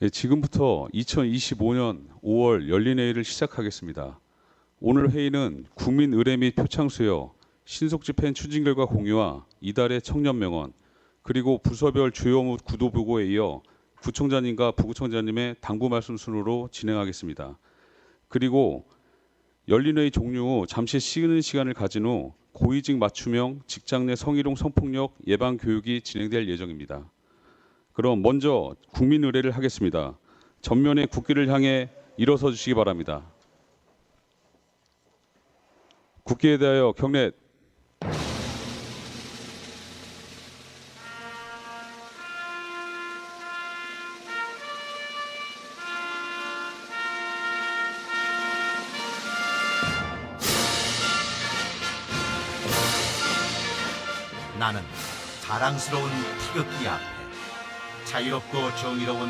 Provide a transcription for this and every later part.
예, 지금부터 2025년 5월 열린회의를 시작하겠습니다. 오늘 회의는 국민 의뢰 및 표창 수여, 신속 집행 추진 결과 공유와 이달의 청년 명언, 그리고 부서별 주요 업무 구도 보고에 이어 구청장님과 부구청장님의 당부 말씀 순으로 진행하겠습니다. 그리고 열린회의 종료 후 잠시 쉬는 시간을 가진 후 고위직 맞춤형 직장 내 성희롱 성폭력 예방 교육이 진행될 예정입니다. 그럼 먼저 국민 의뢰를 하겠습니다. 전면에 국기를 향해 일어서 주시기 바랍니다. 국기에 대하여 경례. 나는 자랑스러운 태극기 앞에 자유롭고 정의로운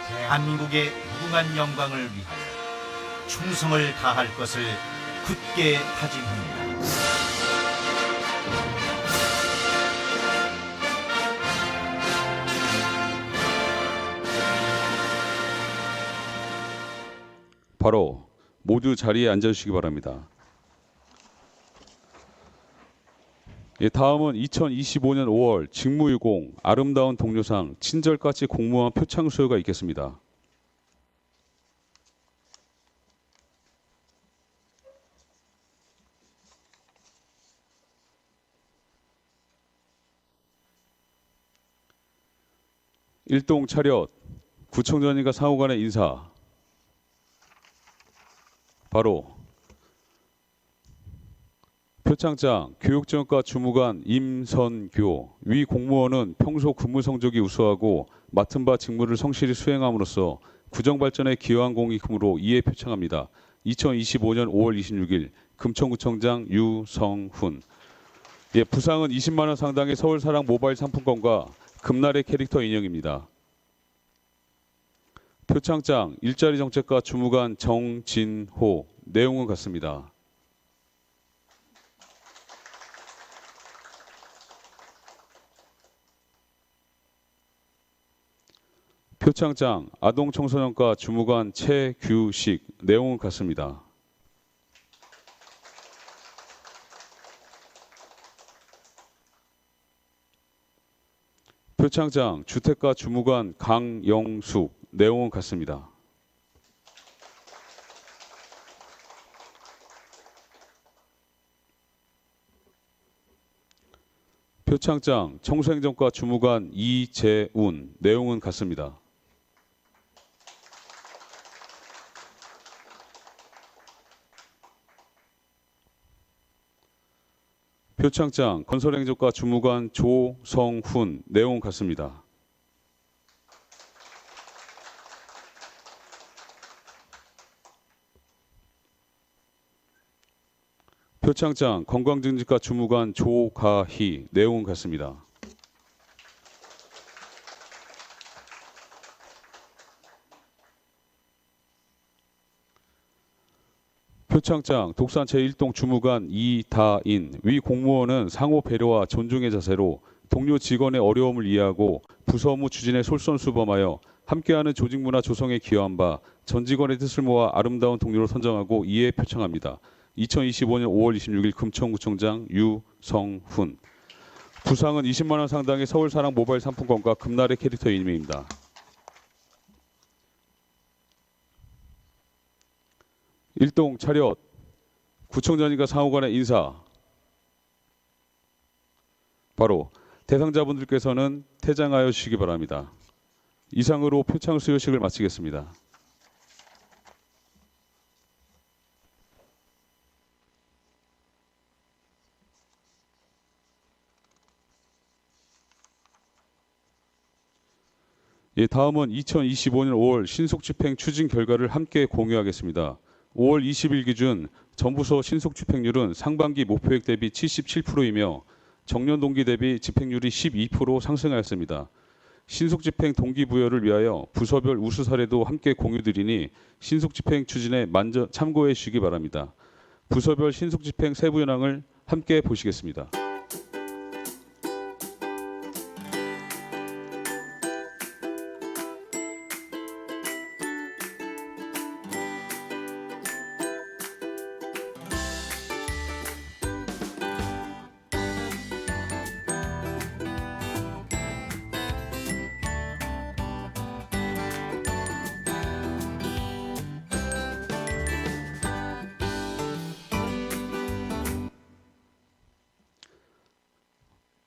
대한민국의 무궁한 영광을 위하여 충성을 다할 것을 굳게 다짐합니다. 바로 모두 자리에 앉아주시기 바랍니다. 예, 다음은 2025년 5월 직무유공 아름다운 동료상 친절까지 공무원 표창 수여가 있겠습니다. 일동 차렷, 구청장님과 상호간의 인사. 바로 표창장 교육지원과 주무관 임선교. 위 공무원은 평소 근무 성적이 우수하고 맡은 바 직무를 성실히 수행함으로써 구정 발전에 기여한 공익으로 이에 표창합니다. 2025년 5월 26일 금천구청장 유성훈. 예, 부상은 20만 원 상당의 서울사랑 모바일 상품권과 금날의 캐릭터 인형입니다. 표창장 일자리 정책과 주무관 정진호. 내용은 같습니다. 표창장 아동청소년과 주무관 최규식. 내용은 같습니다. 표창장 주택가 주무관 강영숙. 내용은 같습니다. 표창장 청소행정과 주무관 이재운. 내용은 같습니다. 표창장 건설행정과 주무관 조성훈. 내용은 같습니다. 표창장 건강증진과 주무관 조가희. 내용은 같습니다. 표창장 독산 제1동 주무관 이다인. 위 공무원은 상호 배려와 존중의 자세로 동료 직원의 어려움을 이해하고 부서 업무 추진에 솔선수범하여 함께하는 조직 문화 조성에 기여한 바 전 직원의 뜻을 모아 아름다운 동료로 선정하고 이에 표창합니다. 2025년 5월 26일 금천구청장 유성훈. 부상은 20만 원 상당의 서울사랑 모바일 상품권과 금날의 캐릭터 인형입니다. 일동 차렷, 구청장님과 상호간의 인사. 바로 대상자분들께서는 퇴장하여 주시기 바랍니다. 이상으로 표창 수여식을 마치겠습니다. 예, 다음은 2025년 5월 신속집행 추진 결과를 함께 공유하겠습니다. 5월 20일 기준 전부서 신속집행률은 상반기 목표액 대비 77%이며 정년 동기 대비 집행률이 12% 상승하였습니다. 신속집행 동기부여를 위하여 부서별 우수 사례도 함께 공유드리니 신속집행 추진에 참고해 주시기 바랍니다. 부서별 신속집행 세부 현황을 함께 보시겠습니다.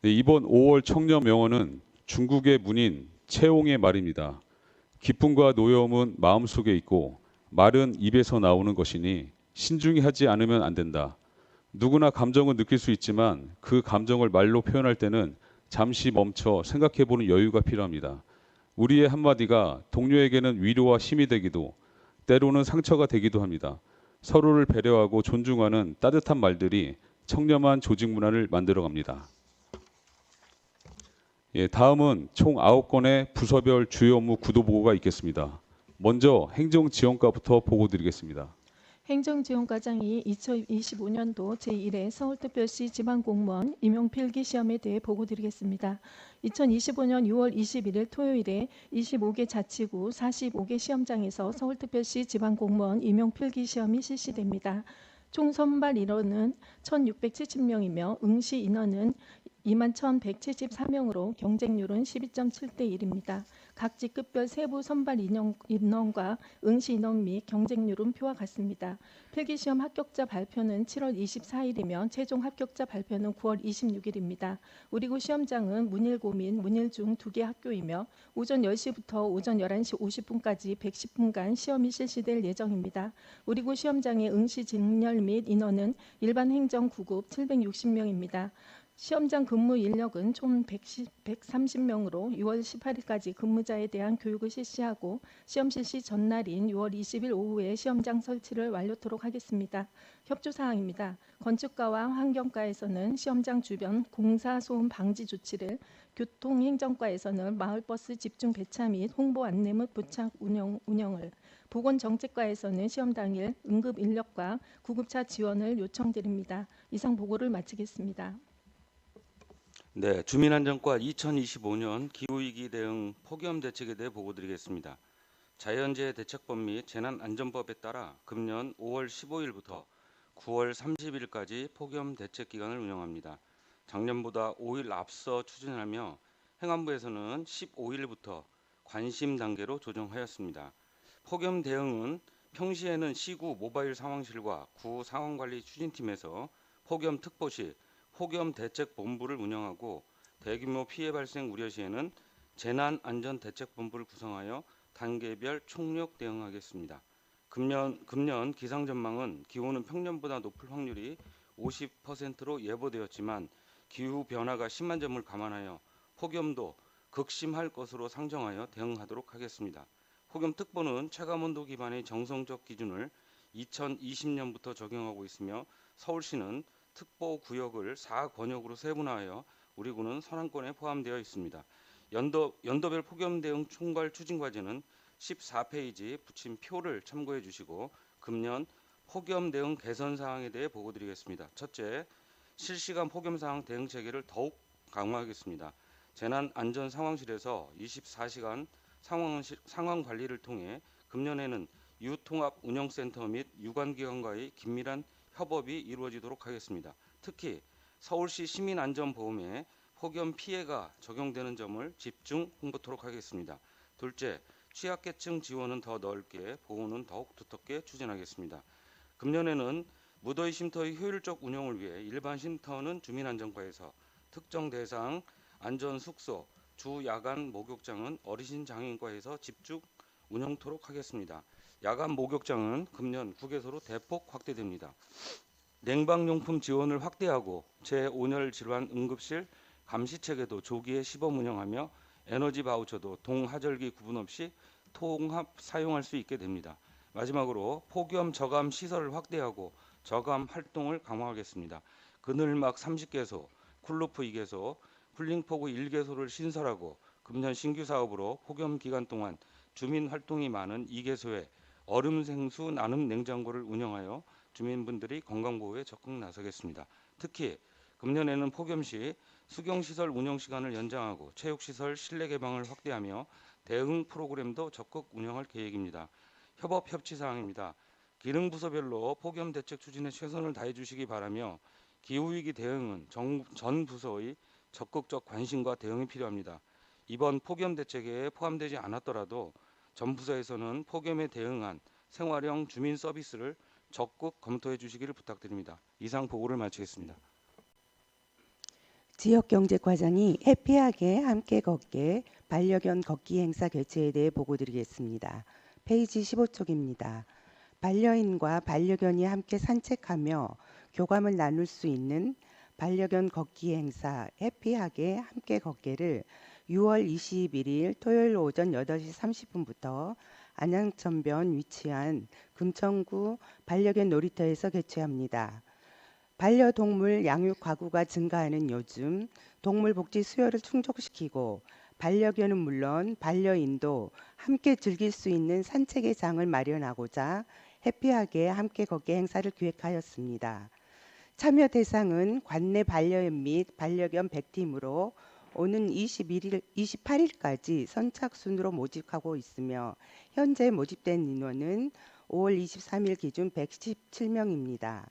네, 이번 5월 청년 명언은 중국의 문인 채옹의 말입니다. 기쁨과 노여움은 마음속에 있고 말은 입에서 나오는 것이니 신중히 하지 않으면 안 된다. 누구나 감정은 느낄 수 있지만 그 감정을 말로 표현할 때는 잠시 멈춰 생각해보는 여유가 필요합니다. 우리의 한마디가 동료에게는 위로와 힘이 되기도 때로는 상처가 되기도 합니다. 서로를 배려하고 존중하는 따뜻한 말들이 청렴한 조직 문화를 만들어갑니다. 예, 다음은 총 9건의 부서별 주요 업무 구도 보고가 있겠습니다. 먼저 행정지원과부터 보고 드리겠습니다. 행정지원과장이 2025년도 제1회 서울특별시 지방공무원 임용필기시험에 대해 보고드리겠습니다. 2025년 6월 21일 토요일에 25개 자치구 45개 시험장에서 서울특별시 지방공무원 임용필기시험이 실시됩니다. 총 선발 인원은 1,670명이며 응시 인원은 21,174명으로 경쟁률은 12.7대 1입니다. 각 직급별 세부 선발 인원과 응시 인원 및 경쟁률은 표와 같습니다. 필기시험 합격자 발표는 7월 24일이며 최종 합격자 발표는 9월 26일입니다. 우리구 시험장은 문일고 및 문일중 2개 학교이며 오전 10시부터 오전 11시 50분까지 110분간 시험이 실시될 예정입니다. 우리구 시험장의 응시 직렬 및 인원은 일반 행정 9급 760명입니다. 시험장 근무 인력은 총 130명으로 6월 18일까지 근무자에 대한 교육을 실시하고 시험 실시 전날인 6월 20일 오후에 시험장 설치를 완료토록 하겠습니다. 협조사항입니다. 건축과와 환경과에서는 시험장 주변 공사 소음 방지 조치를, 교통행정과에서는 마을버스 집중 배차 및 홍보 안내 및 부착 운영을, 보건정책과에서는 시험 당일 응급 인력과 구급차 지원을 요청드립니다. 이상 보고를 마치겠습니다. 네, 주민안전과 2025년 기후위기 대응 폭염 대책에 대해 보고드리겠습니다. 자연재해 대책법 및 재난안전법에 따라 금년 5월 15일부터 9월 30일까지 폭염 대책 기간을 운영합니다. 작년보다 5일 앞서 추진하며 행안부에서는 15일부터 관심 단계로 조정하였습니다. 폭염 대응은 평시에는 시구 모바일 상황실과 구 상황관리 추진팀에서 폭염 특보 시 폭염대책본부를 운영하고 대규모 피해 발생 우려 시에는 재난안전대책본부를 구성하여 단계별 총력 대응하겠습니다. 금년 기상 전망은 기온은 평년보다 높을 확률이 50%로 예보되었지만 기후 변화가 심한 점을 감안하여 폭염도 극심할 것으로 상정하여 대응하도록 하겠습니다. 폭염특보는 체감온도 기반의 정성적 기준을 2020년부터 적용하고 있으며 서울시는 특보 구역을 4권역으로 세분화하여 우리구는 선안권에 포함되어 있습니다. 연도별 폭염 대응 총괄 추진 과제는 14페이지 붙인 표를 참고해 주시고 금년 폭염 대응 개선 사항에 대해 보고 드리겠습니다. 첫째, 실시간 폭염 상황 대응 체계를 더욱 강화하겠습니다. 재난안전상황실에서 24시간 상황 관리를 통해 금년에는 유통합운영센터 및 유관기관과의 긴밀한 협업이 이루어지도록 하겠습니다. 특히 서울시 시민안전보험에 폭염 피해가 적용되는 점을 집중 홍보토록 하겠습니다. 둘째, 취약계층 지원은 더 넓게, 보호는 더욱 두텁게 추진하겠습니다. 금년에는 무더위 쉼터의 효율적 운영을 위해 일반 쉼터는 주민안전과에서, 특정 대상 안전숙소, 주 야간 목욕장은 어르신 장애인과에서 집중 운영토록 하겠습니다. 야간 목욕장은 금년 9개소로 대폭 확대됩니다. 냉방용품 지원을 확대하고 제5열 질환 응급실 감시체계도 조기에 시범 운영하며 에너지 바우처도 동하절기 구분 없이 통합 사용할 수 있게 됩니다. 마지막으로 폭염 저감 시설을 확대하고 저감 활동을 강화하겠습니다. 그늘막 30개소, 쿨루프 2개소, 쿨링포구 1개소를 신설하고 금년 신규 사업으로 폭염 기간 동안 주민 활동이 많은 2개소에 얼음 생수 나눔 냉장고를 운영하여 주민분들이 건강보호에 적극 나서겠습니다. 특히 금년에는 폭염 시 수경시설 운영시간을 연장하고 체육시설 실내 개방을 확대하며 대응 프로그램도 적극 운영할 계획입니다. 협업 협치사항입니다. 기능부서별로 폭염 대책 추진에 최선을 다해 주시기 바라며 기후위기 대응은 전 부서의 적극적 관심과 대응이 필요합니다. 이번 폭염 대책에 포함되지 않았더라도 전 부서에서는 폭염에 대응한 생활형 주민 서비스를 적극 검토해 주시기를 부탁드립니다. 이상 보고를 마치겠습니다. 지역경제과장이 해피하게 함께 걷게 반려견 걷기 행사 개최에 대해 보고드리겠습니다. 페이지 15쪽입니다. 반려인과 반려견이 함께 산책하며 교감을 나눌 수 있는 반려견 걷기 행사 해피하게 함께 걷게를 6월 21일 토요일 오전 8시 30분부터 안양천변 위치한 금천구 반려견 놀이터에서 개최합니다. 반려동물 양육 가구가 증가하는 요즘 동물 복지 수요를 충족시키고 반려견은 물론 반려인도 함께 즐길 수 있는 산책의 장을 마련하고자 해피하게 함께 걷기 행사를 기획하였습니다. 참여 대상은 관내 반려인 및 반려견 100팀으로 오는 28일까지 선착순으로 모집하고 있으며 현재 모집된 인원은 5월 23일 기준 117명입니다.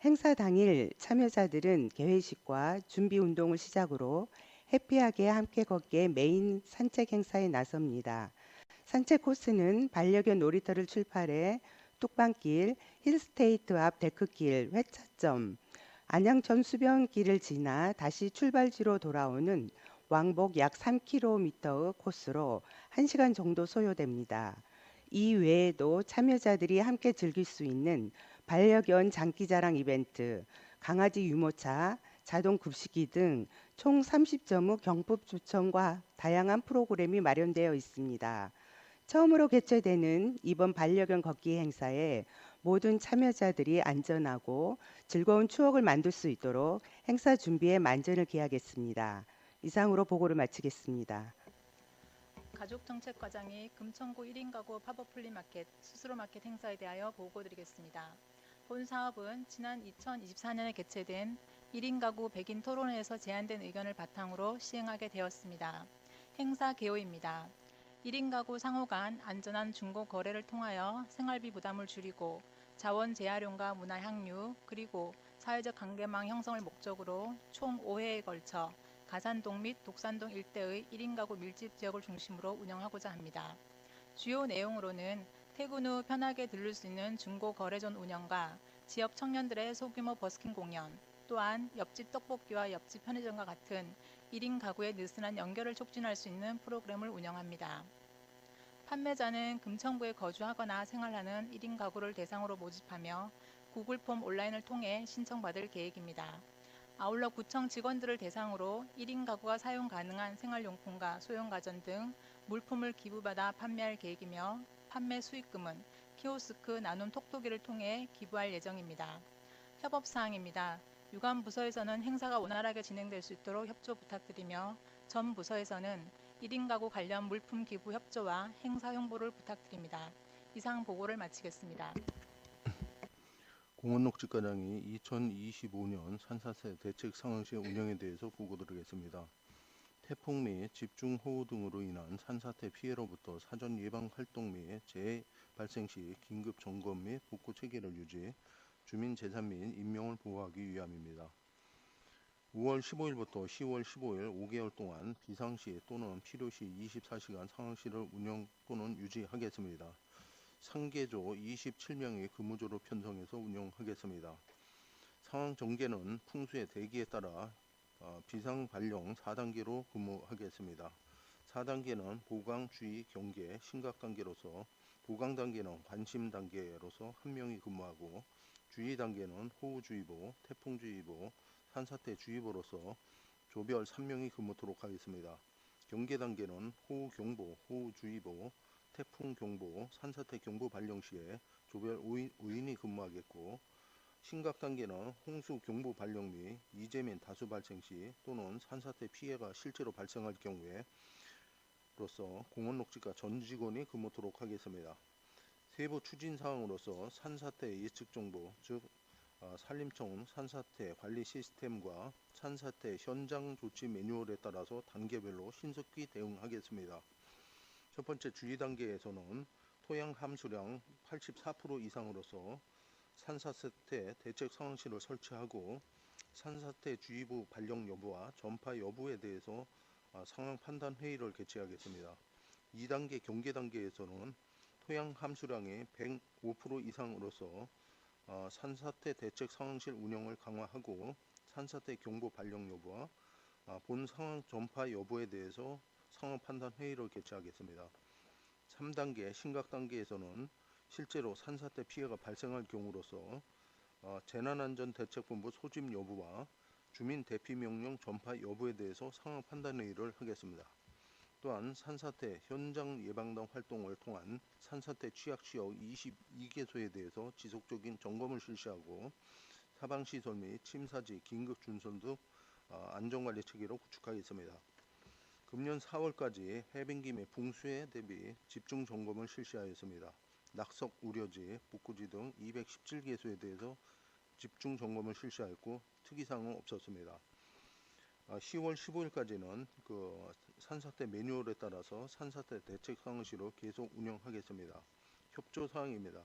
행사 당일 참여자들은 개회식과 준비 운동을 시작으로 해피하게 함께 걷기의 메인 산책 행사에 나섭니다. 산책 코스는 반려견 놀이터를 출발해 뚝방길, 힐스테이트 앞 데크길, 회차점, 안양천 수변길을 지나 다시 출발지로 돌아오는 왕복 약 3km의 코스로 1시간 정도 소요됩니다. 이 외에도 참여자들이 함께 즐길 수 있는 반려견 장기자랑 이벤트, 강아지 유모차, 자동 급식기 등 총 30점의 경품 추첨과 다양한 프로그램이 마련되어 있습니다. 처음으로 개최되는 이번 반려견 걷기 행사에 모든 참여자들이 안전하고 즐거운 추억을 만들 수 있도록 행사 준비에 만전을 기하겠습니다. 이상으로 보고를 마치겠습니다. 가족정책과장이 금천구 1인 가구 팝업 플리마켓 스스로마켓 행사에 대하여 보고드리겠습니다. 본 사업은 지난 2024년에 개최된 1인 가구 100인 토론회에서 제안된 의견을 바탕으로 시행하게 되었습니다. 행사 개요입니다. 1인 가구 상호 간 안전한 중고 거래를 통하여 생활비 부담을 줄이고 자원 재활용과 문화 향유 그리고 사회적 관계망 형성을 목적으로 총 5회에 걸쳐 가산동 및 독산동 일대의 1인 가구 밀집 지역을 중심으로 운영하고자 합니다. 주요 내용으로는 퇴근 후 편하게 들를 수 있는 중고 거래존 운영과 지역 청년들의 소규모 버스킹 공연, 또한 옆집 떡볶이와 옆집 편의점과 같은 1인 가구의 느슨한 연결을 촉진할 수 있는 프로그램을 운영합니다. 판매자는 금천구에 거주하거나 생활하는 1인 가구를 대상으로 모집하며 구글 폼 온라인을 통해 신청받을 계획입니다. 아울러 구청 직원들을 대상으로 1인 가구가 사용 가능한 생활용품과 소형가전 등 물품을 기부받아 판매할 계획이며 판매 수익금은 키오스크 나눔 톡톡이를 통해 기부할 예정입니다. 협업사항입니다. 유관 부서에서는 행사가 원활하게 진행될 수 있도록 협조 부탁드리며 전 부서에서는 1인 가구 관련 물품 기부 협조와 행사 홍보를 부탁드립니다. 이상 보고를 마치겠습니다. 공원녹지과장이 2025년 산사태 대책 상황시 운영에 대해서 보고드리겠습니다. 태풍 및 집중호우 등으로 인한 산사태 피해로부터 사전 예방 활동 및 재해 발생 시 긴급 점검 및 복구 체계를 유지, 주민 재산 및 인명을 보호하기 위함입니다. 5월 15일부터 10월 15일 5개월 동안 비상시 또는 필요시 24시간 상황실을 운영 또는 유지하겠습니다. 상계조 27명의 근무조로 편성해서 운영하겠습니다. 상황 전개는 풍수의 대기에 따라 비상 발령 4단계로 근무하겠습니다. 4단계는 보강, 주의, 경계, 심각 단계로서 보강 단계는 관심 단계로서 1명이 근무하고 주의 단계는 호우주의보, 태풍주의보, 산사태주의보로서 조별 3명이 근무토록 하겠습니다. 경계 단계는 호우경보, 호우주의보, 태풍경보, 산사태경보 발령 시에 조별 5인이 근무하겠고 심각 단계는 홍수경보 발령 및 이재 및 다수 발생 시 또는 산사태 피해가 실제로 발생할 경우에로서 공원녹지과 전 직원이 근무토록 하겠습니다. 세부 추진 사항으로서 산사태 예측 정보, 즉 산림청 산사태 관리 시스템과 산사태 현장 조치 매뉴얼에 따라서 단계별로 신속히 대응하겠습니다. 첫 번째 주의 단계에서는 토양 함수량 84% 이상으로서 산사태 대책 상황실을 설치하고 산사태 주의보 발령 여부와 전파 여부에 대해서 상황 판단 회의를 개최하겠습니다. 2단계 경계 단계에서는 토양 함수량이 105% 이상으로서 산사태 대책 상황실 운영을 강화하고 산사태 경보 발령 여부와 본 상황 전파 여부에 대해서 상황 판단 회의를 개최하겠습니다. 3단계 심각 단계에서는 실제로 산사태 피해가 발생할 경우로서 재난안전대책본부 소집 여부와 주민 대피 명령 전파 여부에 대해서 상황 판단 회의를 하겠습니다. 또한 산사태 현장 예방단 활동을 통한 산사태 취약 지역 22개소에 대해서 지속적인 점검을 실시하고 사방시설 및 침사지, 긴급 준선 등 안전관리 체계를 구축하겠습니다. 금년 4월까지 해빙기 및 붕수에 대비 집중 점검을 실시하였습니다. 낙석 우려지, 복구지 등 217개소에 대해서 집중 점검을 실시하였고 특이사항은 없었습니다. 10월 15일까지는 산사태 매뉴얼에 따라서 산사태 대책 상황실을 계속 운영하겠습니다. 협조 사항입니다.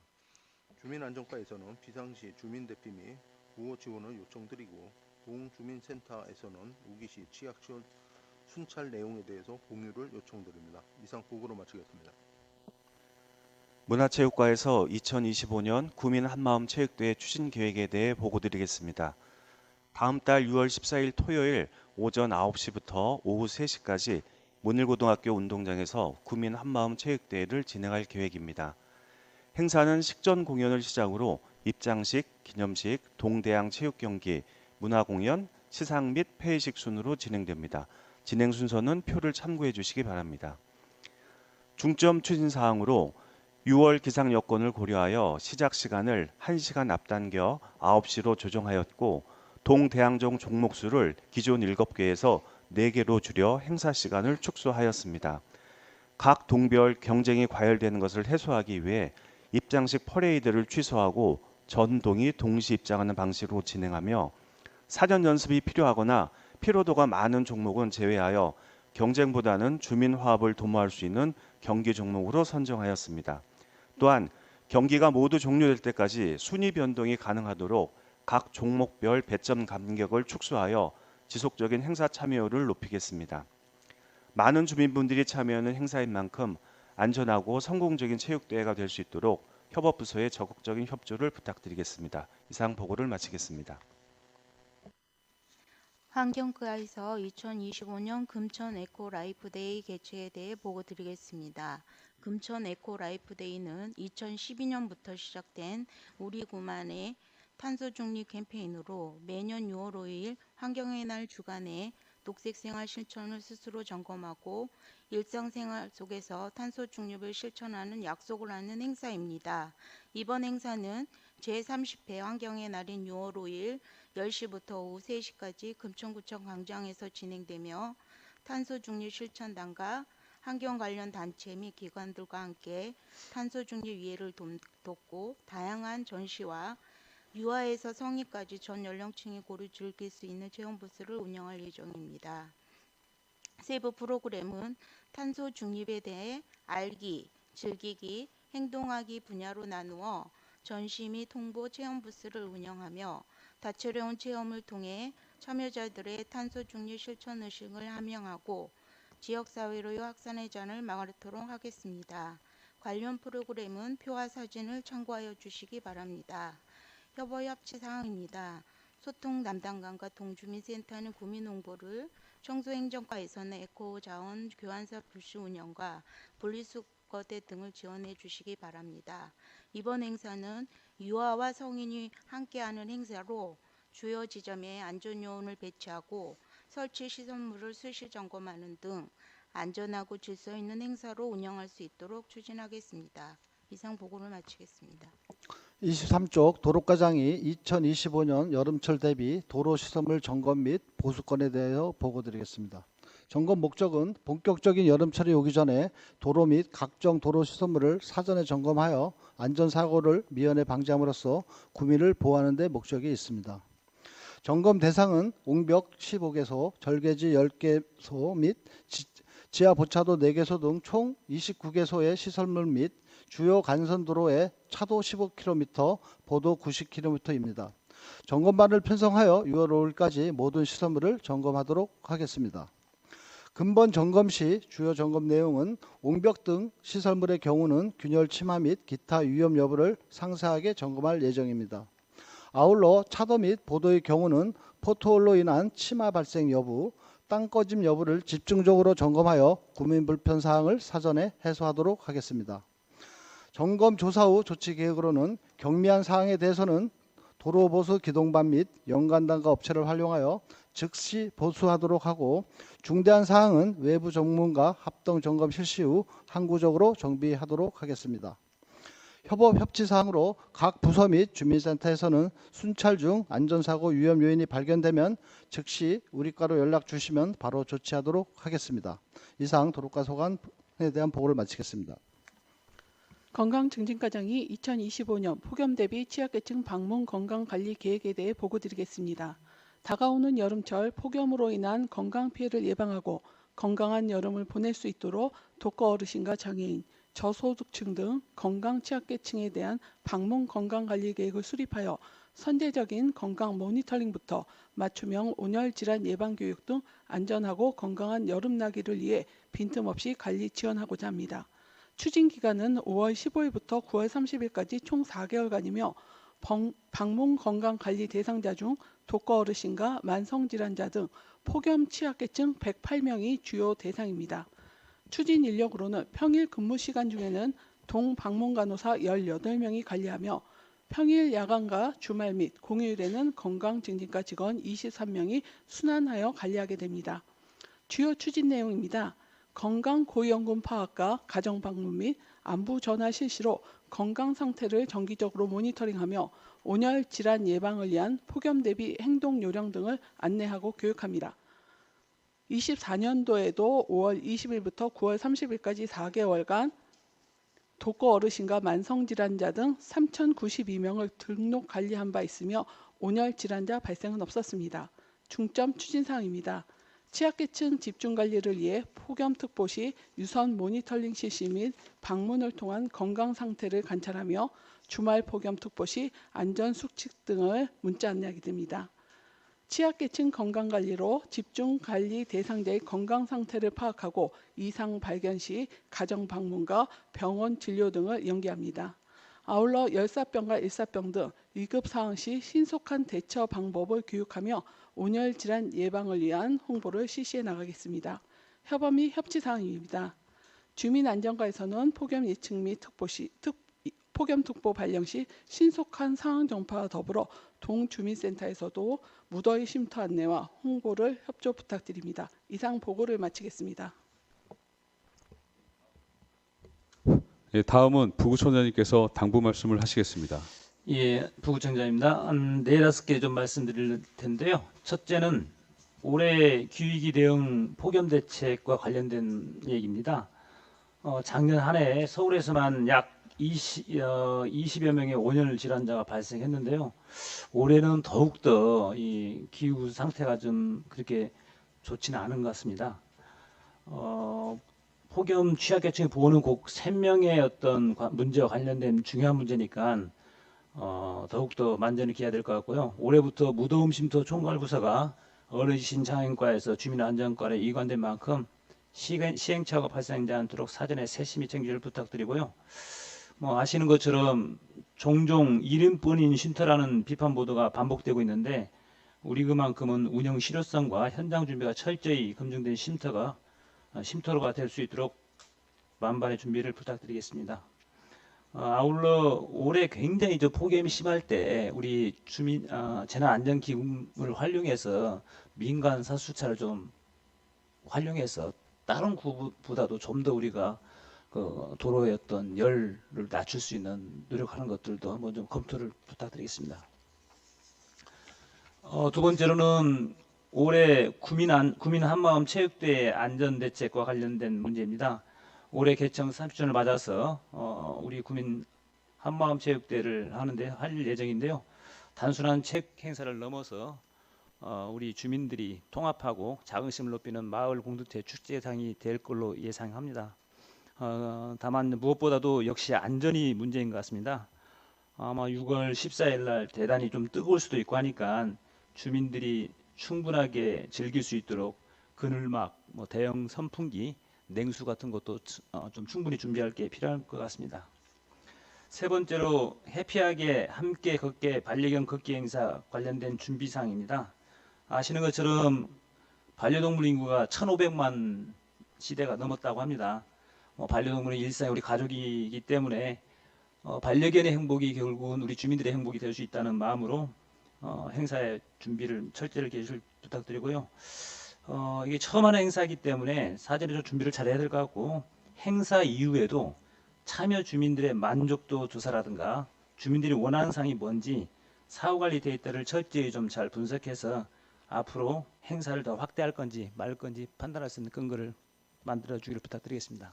주민안전과에서는 비상시 주민 대피 및 구호 지원을 요청드리고 동주민센터에서는 우기시 취약 지원 순찰 내용에 대해서 공유를 요청드립니다. 이상 보고로 마치겠습니다. 문화체육과에서 2025년 구민 한마음 체육대회 추진 계획에 대해 보고드리겠습니다. 다음 달 6월 14일 토요일 오전 9시부터 오후 3시까지 문일고등학교 운동장에서 구민 한마음 체육대회를 진행할 계획입니다. 행사는 식전 공연을 시작으로 입장식, 기념식, 동대항 체육경기, 문화공연, 시상 및 폐회식 순으로 진행됩니다. 진행 순서는 표를 참고해 주시기 바랍니다. 중점 추진 사항으로 6월 기상 여건을 고려하여 시작 시간을 1시간 앞당겨 9시로 조정하였고 동대항종 종목수를 기존 7개에서 4개로 줄여 행사 시간을 축소하였습니다. 각 동별 경쟁이 과열되는 것을 해소하기 위해 입장식 퍼레이드를 취소하고 전 동이 동시 입장하는 방식으로 진행하며 사전 연습이 필요하거나 피로도가 많은 종목은 제외하여 경쟁보다는 주민 화합을 도모할 수 있는 경기 종목으로 선정하였습니다. 또한 경기가 모두 종료될 때까지 순위 변동이 가능하도록 각 종목별 배점 간격을 축소하여 지속적인 행사 참여율을 높이겠습니다. 많은 주민분들이 참여하는 행사인 만큼 안전하고 성공적인 체육대회가 될 수 있도록 협업부서의 적극적인 협조를 부탁드리겠습니다. 이상 보고를 마치겠습니다. 환경과에서 2025년 금천 에코 라이프데이 개최에 대해 보고드리겠습니다. 금천 에코 라이프데이는 2012년부터 시작된 우리 구만의 탄소 중립 캠페인으로 매년 6월 5일 환경의 날 주간에 녹색생활 실천을 스스로 점검하고 일상생활 속에서 탄소 중립을 실천하는 약속을 하는 행사입니다. 이번 행사는 제30회 환경의 날인 6월 5일 10시부터 오후 3시까지 금천구청 광장에서 진행되며 탄소 중립 실천단과 환경 관련 단체 및 기관들과 함께 탄소 중립 이해를 돕고 다양한 전시와 유아에서 성인까지 전 연령층이 고루 즐길 수 있는 체험 부스를 운영할 예정입니다. 세부 프로그램은 탄소 중립에 대해 알기, 즐기기, 행동하기 분야로 나누어 전시 및 홍보 체험 부스를 운영하며 다채로운 체험을 통해 참여자들의 탄소 중립 실천 의식을 함양하고 지역사회로의 확산의 잔을 막도록 하겠습니다. 관련 프로그램은 표와 사진을 참고하여 주시기 바랍니다. 협의합치 사항입니다. 소통 담당관과 동주민센터는 구민 홍보를, 청소행정과에서는 에코자원 교환사 불시 운영과 분리수거대 등을 지원해 주시기 바랍니다. 이번 행사는 유아와 성인이 함께하는 행사로 주요 지점에 안전요원을 배치하고 설치 시설물을 수시 점검하는 등 안전하고 질서 있는 행사로 운영할 수 있도록 추진하겠습니다. 이상 보고를 마치겠습니다. 23쪽 도로과장이 2025년 여름철 대비 도로 시설물 점검 및 보수건에 대하여 보고드리겠습니다. 점검 목적은 본격적인 여름철이 오기 전에 도로 및 각종 도로 시설물을 사전에 점검하여 안전사고를 미연에 방지함으로써 구민을 보호하는 데 목적이 있습니다. 점검 대상은 옹벽 15개소, 절개지 10개소 및 지하 보차도 4개소 등 총 29개소의 시설물 및 주요 간선도로의 차도 15km, 보도 90km입니다. 점검반을 편성하여 6월 5일까지 모든 시설물을 점검하도록 하겠습니다. 근본 점검 시 주요 점검 내용은 옹벽 등 시설물의 경우는 균열 침하 및 기타 위험 여부를 상세하게 점검할 예정입니다. 아울러 차도 및 보도의 경우는 포트홀로 인한 침하 발생 여부, 땅 꺼짐 여부를 집중적으로 점검하여 구민 불편 사항을 사전에 해소하도록 하겠습니다. 점검 조사 후 조치 계획으로는 경미한 사항에 대해서는 도로 보수 기동반 및 연관단과 업체를 활용하여 즉시 보수하도록 하고, 중대한 사항은 외부 전문가 합동 점검 실시 후 항구적으로 정비하도록 하겠습니다. 협업 협치 사항으로 각 부서 및 주민센터에서는 순찰 중 안전사고 위험 요인이 발견되면 즉시 우리과로 연락 주시면 바로 조치하도록 하겠습니다. 이상 도로과 소관에 대한 보고를 마치겠습니다. 건강증진과장이 2025년 폭염 대비 취약계층 방문 건강관리 계획에 대해 보고드리겠습니다. 다가오는 여름철 폭염으로 인한 건강 피해를 예방하고 건강한 여름을 보낼 수 있도록 독거 어르신과 장애인, 저소득층 등 건강 취약계층에 대한 방문 건강관리 계획을 수립하여 선제적인 건강 모니터링부터 맞춤형 온열 질환 예방 교육 등 안전하고 건강한 여름나기를 위해 빈틈없이 관리 지원하고자 합니다. 추진 기간은 5월 15일부터 9월 30일까지 총 4개월간이며 방문 건강관리 대상자 중 독거 어르신과 만성질환자 등 폭염 취약계층 108명이 주요 대상입니다. 추진 인력으로는 평일 근무 시간 중에는 동방문간호사 18명이 관리하며 평일 야간과 주말 및 공휴일에는 건강증진과 직원 23명이 순환하여 관리하게 됩니다. 주요 추진 내용입니다. 건강 고위험군 파악과 가정 방문 및 안부 전화 실시로 건강 상태를 정기적으로 모니터링하며 온열 질환 예방을 위한 폭염 대비 행동 요령 등을 안내하고 교육합니다. 24년도에도 5월 20일부터 9월 30일까지 4개월간 독거 어르신과 만성질환자 등 3,092명을 등록 관리한 바 있으며 온열 질환자 발생은 없었습니다. 중점 추진사항입니다. 취약계층 집중관리를 위해 폭염특보 시 유선 모니터링 실시 및 방문을 통한 건강 상태를 관찰하며 주말 폭염특보 시 안전수칙 등을 문자 안내하게 됩니다. 취약계층 건강관리로 집중관리 대상자의 건강 상태를 파악하고 이상 발견 시 가정방문과 병원 진료 등을 연계합니다. 아울러 열사병과 일사병 등 위급사항 시 신속한 대처 방법을 교육하며 온열질환 예방을 위한 홍보를 실시해 나가겠습니다. 협업 및 협치사항입니다. 주민안전과에서는 폭염 예측 및 폭염특보 발령 시 신속한 상황 전파와 더불어 동주민센터에서도 무더위 쉼터 안내와 홍보를 협조 부탁드립니다. 이상 보고를 마치겠습니다. 예, 다음은 부구청장님께서 당부 말씀을 하시겠습니다. 예, 부구청장입니다. 네다섯 개 좀 말씀드릴 텐데요. 첫째는 올해 기후위기 대응 폭염 대책과 관련된 얘기입니다. 작년 한 해 서울에서만 약 20여 명의 온열 질환자가 발생했는데요. 올해는 더욱더 이 기후 상태가 좀 그렇게 좋지는 않은 것 같습니다. 폭염 취약계층 보호는 꼭 생명의 어떤 문제와 관련된 중요한 문제니까 더욱더 만전을 기해야 될 것 같고요. 올해부터 무더움 쉼터 총괄부서가 어르신 장애인과에서 주민안전과에 이관된 만큼 시행착오가 발생하지 않도록 사전에 세심히 챙기를 부탁드리고요. 아시는 것처럼 종종 이름뿐인 쉼터라는 비판 보도가 반복되고 있는데 우리 그만큼은 운영 실효성과 현장 준비가 철저히 검증된 쉼터로가 될 수 있도록 만반의 준비를 부탁드리겠습니다. 아울러 올해 굉장히 폭염이 심할 때 우리 주민 재난안전기금을 활용해서 민간 사수차를 좀 활용해서 다른 구보다도 좀 더 우리가 도로의 어떤 열을 낮출 수 있는 노력하는 것들도 한번 좀 검토를 부탁드리겠습니다. 두 번째로는 올해 구민 한마음 체육대회 안전대책과 관련된 문제입니다. 올해 개청 30주년을 맞아서 우리 구민 한마음 체육대회를 할 예정인데요. 단순한 책 행사를 넘어서 우리 주민들이 통합하고 자긍심을 높이는 마을 공동체 축제상이 될 걸로 예상합니다. 다만 무엇보다도 역시 안전이 문제인 것 같습니다. 아마 6월 14일 날 대단히 좀 뜨거울 수도 있고 하니까 주민들이 충분하게 즐길 수 있도록 그늘막, 대형 선풍기, 냉수 같은 것도 좀 충분히 준비할 게 필요할 것 같습니다. 세 번째로 해피하게 함께 걷게 반려견 걷기 행사 관련된 준비 사항입니다. 아시는 것처럼 반려동물 인구가 1,500만 시대가 넘었다고 합니다. 반려동물은 일상의 우리 가족이기 때문에 반려견의 행복이 결국은 우리 주민들의 행복이 될 수 있다는 마음으로 행사의 준비를 철저히 개실 부탁드리고요. 이게 처음 하는 행사이기 때문에 사전에 좀 준비를 잘 해야 될 것 같고, 행사 이후에도 참여 주민들의 만족도 조사라든가 주민들이 원하는 사항이 뭔지 사후관리 데이터를 철저히 좀 잘 분석해서 앞으로 행사를 더 확대할 건지 말 건지 판단할 수 있는 근거를 만들어 주기를 부탁드리겠습니다.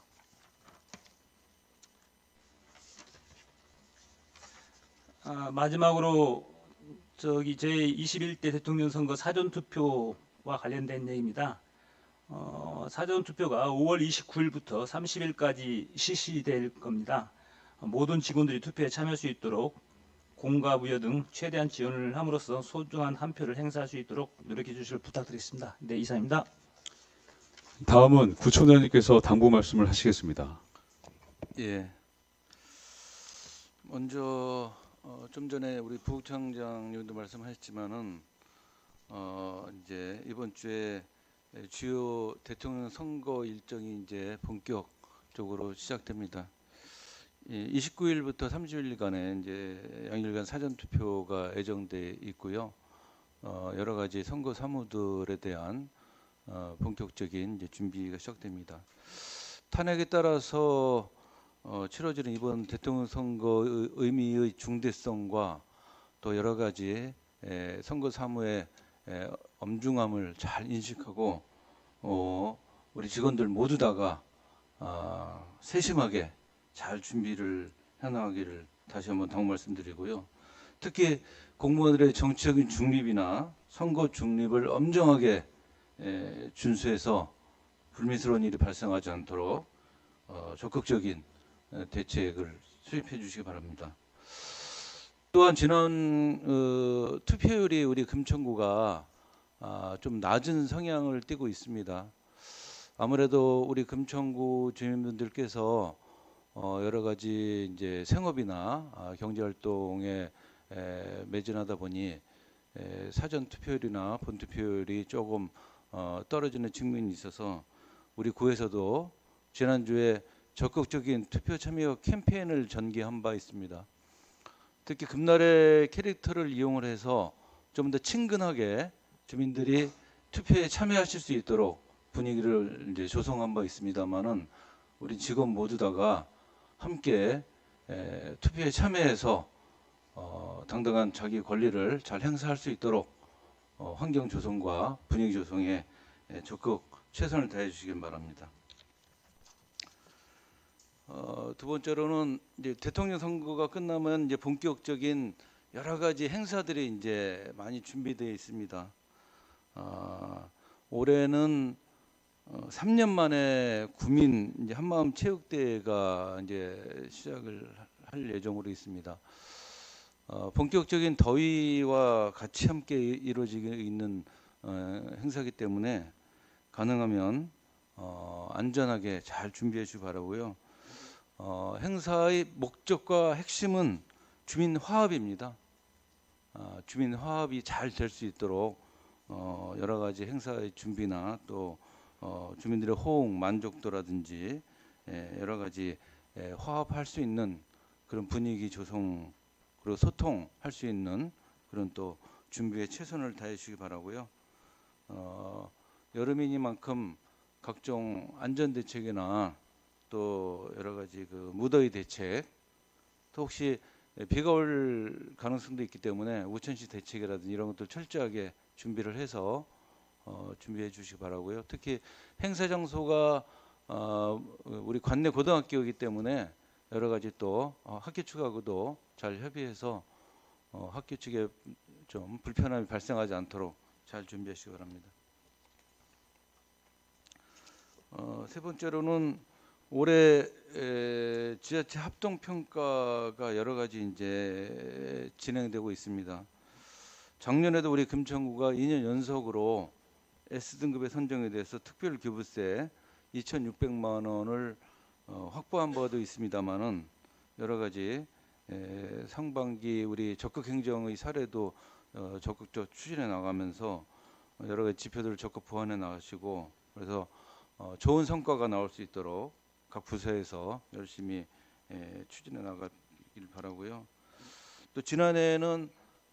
마지막으로 제21대 대통령 선거 사전투표와 관련된 얘기입니다. 사전투표가 5월 29일부터 30일까지 실시될 겁니다. 모든 직원들이 투표에 참여할 수 있도록 공과 부여 등 최대한 지원을 함으로써 소중한 한 표를 행사할 수 있도록 노력해 주시길 부탁드리겠습니다. 네, 이상입니다. 다음은 구청장님께서 당부 말씀을 하시겠습니다. 예. 먼저 좀 전에 우리 부국장님도 말씀하셨지만은 이제 이번 주에 주요 대통령 선거 일정이 이제 본격적으로 시작됩니다. 29일부터 30일간에 이제 양일간 사전 투표가 예정돼 있고요. 여러 가지 선거 사무들에 대한 본격적인 이제 준비가 시작됩니다. 탄핵에 따라서 치러지는 이번 대통령 선거의 의미의 중대성과 또 여러 가지 선거 사무의 엄중함을 잘 인식하고 우리 직원들 모두 다가 세심하게 잘 준비를 해나가기를 다시 한번 당부 말씀드리고요. 특히 공무원들의 정치적인 중립이나 선거 중립을 엄정하게 준수해서 불미스러운 일이 발생하지 않도록 적극적인 대책을 수립해 주시기 바랍니다. 또한 지난 투표율이 우리 금천구가 좀 낮은 성향을 띠고 있습니다. 아무래도 우리 금천구 주민분들께서 여러 가지 이제 생업이나 경제 활동에 매진하다 보니 사전 투표율이나 본 투표율이 조금 떨어지는 측면이 있어서 우리 구에서도 지난주에 적극적인 투표 참여 캠페인을 전개한 바 있습니다. 특히 금날의 캐릭터를 이용을 해서 좀 더 친근하게 주민들이 투표에 참여하실 수 있도록 분위기를 이제 조성한 바 있습니다만은 우리 직원 모두 다가 함께 투표에 참여해서 당당한 자기 권리를 잘 행사할 수 있도록 환경 조성과 분위기 조성에 적극 최선을 다해 주시길 바랍니다. 두 번째로는 이제 대통령 선거가 끝나면 이제 본격적인 여러 가지 행사들이 이제 많이 준비되어 있습니다. 올해는 3년 만에 구민 이제 한마음 체육대회가 이제 시작을 할 예정으로 있습니다. 본격적인 더위와 같이 함께 이루어지고 있는 행사이기 때문에 가능하면 안전하게 잘 준비해 주시기 바라고요. 행사의 목적과 핵심은 주민 화합입니다. 주민 화합이 잘 될 수 있도록 여러 가지 행사의 준비나 또 주민들의 호응, 만족도라든지 여러 가지 화합할 수 있는 그런 분위기 조성 그리고 소통할 수 있는 그런 또 준비에 최선을 다해 주시기 바라고요. 여름이니만큼 각종 안전 대책이나 또 여러 가지 그 무더위 대책, 또 혹시 비가 올 가능성도 있기 때문에 우천시 대책이라든지 이런 것들 철저하게 준비를 해서 준비해 주시기 바라고요. 특히 행사 장소가 우리 관내 고등학교이기 때문에 여러 가지 또 학교 측하고도 잘 협의해서 학교 측에 좀 불편함이 발생하지 않도록 잘 준비하시기 바랍니다. 세 번째로는 올해 지자체 합동 평가가 여러 가지 이제 진행되고 있습니다. 작년에도 우리 금천구가 2년 연속으로 S등급에 선정에 대해서 특별교부세 2,600만 원을 확보한 바도 있습니다만은 여러 가지 상반기 우리 적극 행정의 사례도 적극적 추진해 나가면서 여러 가지 지표들을 적극 보완해 나가시고 그래서 좋은 성과가 나올 수 있도록 각 부서에서 열심히 추진해 나가길 바라고요. 또 지난해에는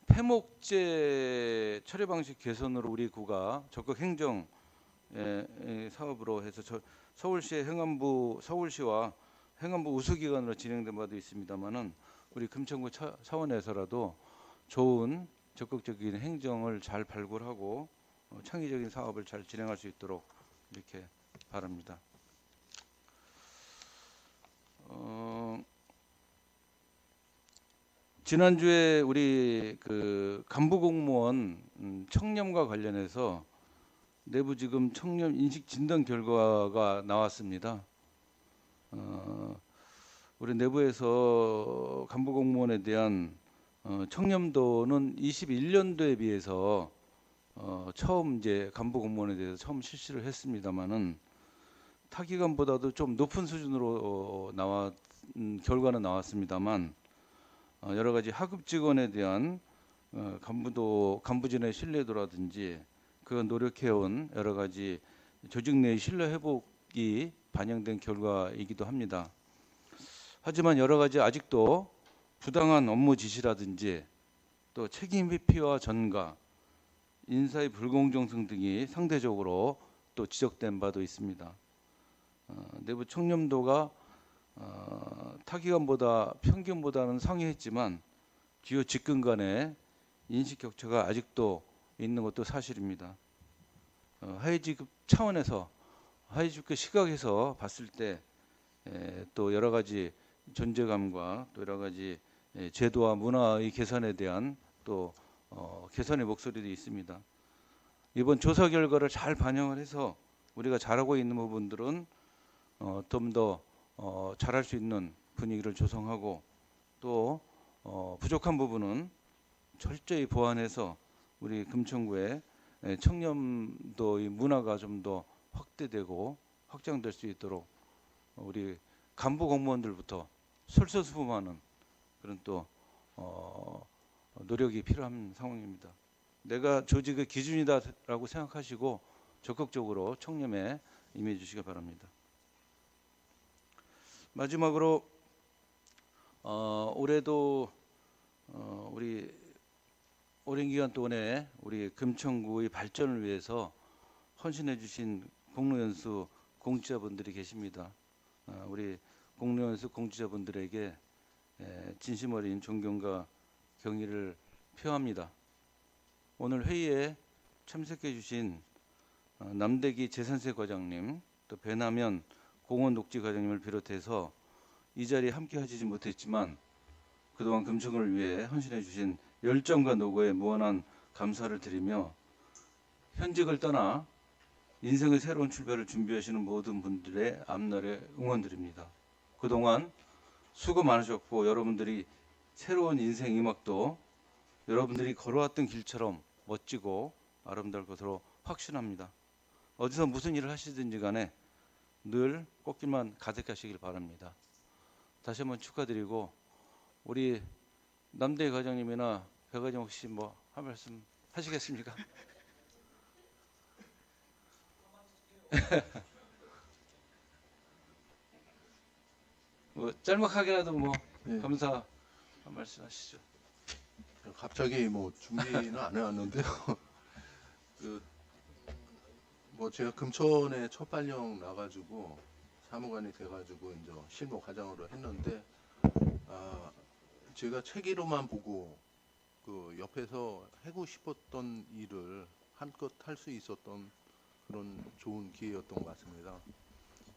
폐목재 처리 방식 개선으로 우리 구가 적극 행정 사업으로 해서 서울시의 서울시와 행안부 우수기관으로 진행된 바도 있습니다만은 우리 금천구 차원에서라도 좋은 적극적인 행정을 잘 발굴하고 창의적인 사업을 잘 진행할 수 있도록 이렇게 바랍니다. 지난주에 우리 그 간부 공무원 청렴과 관련해서 내부 지금 청렴 인식 진단 결과가 나왔습니다. 우리 내부에서 간부 공무원에 대한 청렴도는 21년도에 비해서 처음 이제 간부 공무원에 대해서 처음 실시를 했습니다만은 타 기관보다도 좀 높은 수준으로 결과는 나왔습니다만 여러 가지 하급 직원에 대한 간부진의 신뢰도라든지 그 노력해온 여러 가지 조직 내 신뢰 회복이 반영된 결과이기도 합니다. 하지만 여러 가지 아직도 부당한 업무 지시라든지 또 책임 회피와 전가, 인사의 불공정성 등이 상대적으로 또 지적된 바도 있습니다. 내부 청렴도가 타 기관보다 평균보다는 상회했지만 주요 직급 간의 인식 격차가 아직도 있는 것도 사실입니다. 하위직급 차원에서 하위직급 시각에서 봤을 때 또 여러 가지 존재감과 또 여러 가지 제도와 문화의 개선에 대한 또 개선의 목소리도 있습니다. 이번 조사 결과를 잘 반영을 해서 우리가 잘하고 있는 부분들은 좀 더 잘할 수 있는 분위기를 조성하고 또 부족한 부분은 철저히 보완해서 우리 금천구의 청렴도의 문화가 좀 더 확대되고 확장될 수 있도록 우리 간부 공무원들부터 솔선수범하는 그런 또 노력이 필요한 상황입니다. 내가 조직의 기준이다라고 생각하시고 적극적으로 청렴에 임해 주시기 바랍니다. 마지막으로 올해도 우리 오랜 기간 동안에 우리 금천구의 발전을 위해서 헌신해 주신 공로연수 공직자분들이 계십니다. 우리 공로연수 공직자분들에게 진심 어린 존경과 경의를 표합니다. 오늘 회의에 참석해 주신 남대기 재산세 과장님, 또 배남현 공원녹지 과장님을 비롯해서 이 자리에 함께 하시지 못했지만 그동안 금천구를 위해 헌신해 주신 열정과 노고에 무한한 감사를 드리며 현직을 떠나 인생의 새로운 출발을 준비하시는 모든 분들의 앞날에 응원드립니다. 그동안 수고 많으셨고 여러분들이 새로운 인생 이막도 여러분들이 걸어왔던 길처럼 멋지고 아름다울 것으로 확신합니다. 어디서 무슨 일을 하시든지 간에 늘 꽃길만 가득하시길 바랍니다. 다시 한번 축하드리고 우리 남대희 과장님이나 배 과장 혹시 뭐 한 말씀 하시겠습니까? 뭐 짤막하게라도 뭐 감사 한 말씀 하시죠. 갑자기 뭐 준비는 안 해왔는데요. 뭐 제가 금천에 첫 발령 나가지고 사무관이 돼가지고 이제 실무 과장으로 했는데 제가 책으로만 보고 그 옆에서 하고 싶었던 일을 한껏 할 수 있었던 그런 좋은 기회였던 것 같습니다.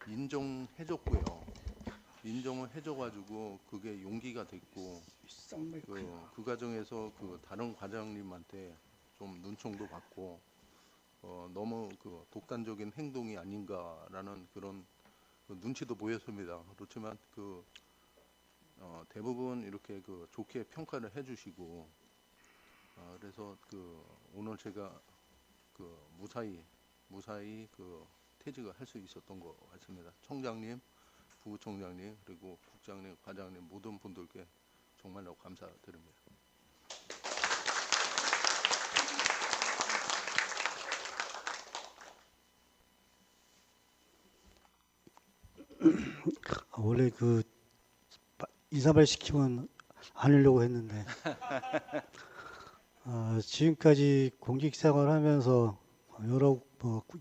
인정해줬고요. 인정을 해줘가지고 그게 용기가 됐고 그 과정에서 그 다른 과장님한테 좀 눈총도 받고 너무 그 독단적인 행동이 아닌가라는 그런 그 눈치도 보였습니다. 그렇지만 대부분 이렇게 그 좋게 평가를 해주시고 그래서 오늘 제가 무사히 퇴직을 할 수 있었던 것 같습니다. 총장님, 부총장님, 그리고 국장님, 과장님 모든 분들께 정말로 감사드립니다. 원래 그 이사발 시키면 안 하려고 했는데 지금까지 공직생활하면서 여러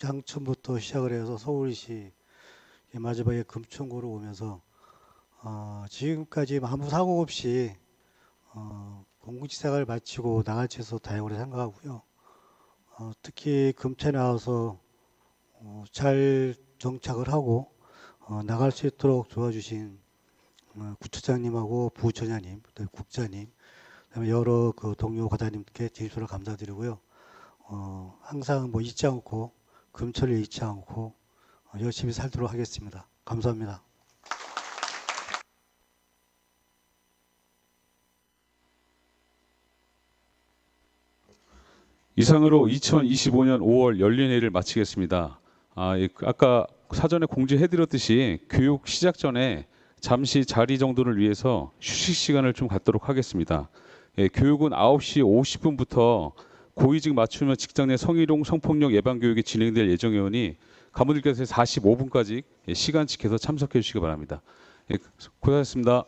양천부터 시작을 해서 서울시 마지막에 금천구로 오면서 지금까지 아무 사고 없이 공직생활을 마치고 나갈 수 있어서 다행으로 생각하고요. 특히 금천에 와서 잘 정착을 하고 나갈 수 있도록 도와주신 구청장님하고 부처장님, 국장님, 그다음에 여러 그 동료 과장님께 진심으로 감사드리고요. 항상 잊지 않고 금천을 잊지 않고 열심히 살도록 하겠습니다. 감사합니다. 이상으로 2025년 5월 열린회의를 마치겠습니다. 아까 사전에 공지해드렸듯이 교육 시작 전에 잠시 자리 정돈을 위해서 휴식 시간을 좀 갖도록 하겠습니다. 교육은 9시 50분부터 고위직 맞추면 직장 내 성희롱 성폭력 예방 교육이 진행될 예정이오니 가무들께서 45분까지 시간 지켜서 참석해 주시기 바랍니다. 고생하셨습니다.